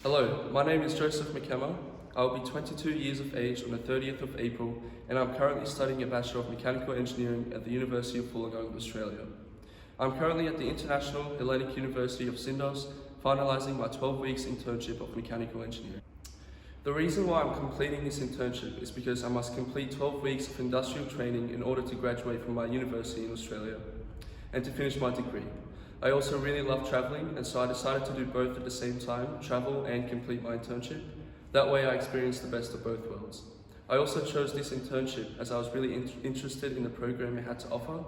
Hello, my name is Joseph McKemmer. I will be 22 years of age on the 30th of April, and I'm currently studying a Bachelor of Mechanical Engineering at the University of Wollongong, Australia. I'm currently at the International Hellenic University of Sindos, finalising my 12 weeks internship of mechanical engineering. The reason why I'm completing this internship is because I must complete 12 weeks of industrial training in order to graduate from my university in Australia and to finish my degree. I also really love travelling, and so I decided to do both at the same time, travel and complete my internship. That way I experienced the best of both worlds. I also chose this internship as I was really interested in the program it had to offer.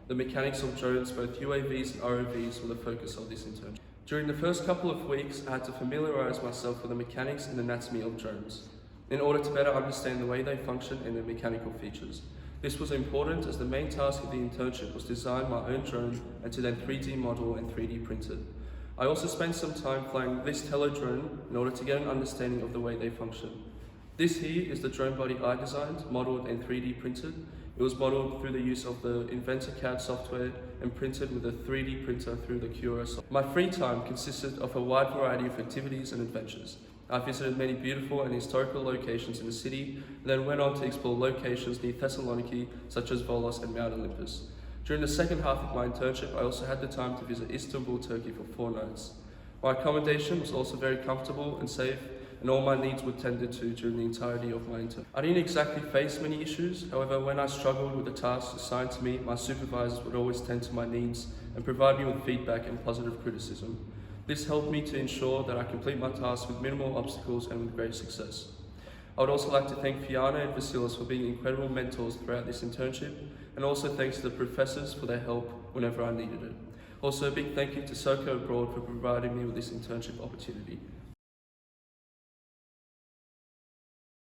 The mechanics of drones, both UAVs and ROVs, were the focus of this internship. During the first couple of weeks, I had to familiarise myself with the mechanics and anatomy of drones, in order to better understand the way they function and their mechanical features. This was important as the main task of the internship was to design my own drone and to then 3D model and 3D print it. I also spent some time flying this Tello drone in order to get an understanding of the way they function. This here is the drone body I designed, modelled and 3D printed. It was modelled through the use of the Inventor CAD software and printed with a 3D printer through the Cura software. My free time consisted of a wide variety of activities and adventures. I visited many beautiful and historical locations in the city, and then went on to explore locations near Thessaloniki, such as Volos and Mount Olympus. During the second half of my internship, I also had the time to visit Istanbul, Turkey for 4 nights. My accommodation was also very comfortable and safe, and all my needs were tended to during the entirety of my internship. I didn't exactly face many issues, however, when I struggled with the tasks assigned to me, my supervisors would always tend to my needs and provide me with feedback and positive criticism. This helped me to ensure that I complete my tasks with minimal obstacles and with great success. I would also like to thank Fiona and Vasilis for being incredible mentors throughout this internship, and also thanks to the professors for their help whenever I needed it. Also a big thank you to SOCO Abroad for providing me with this internship opportunity.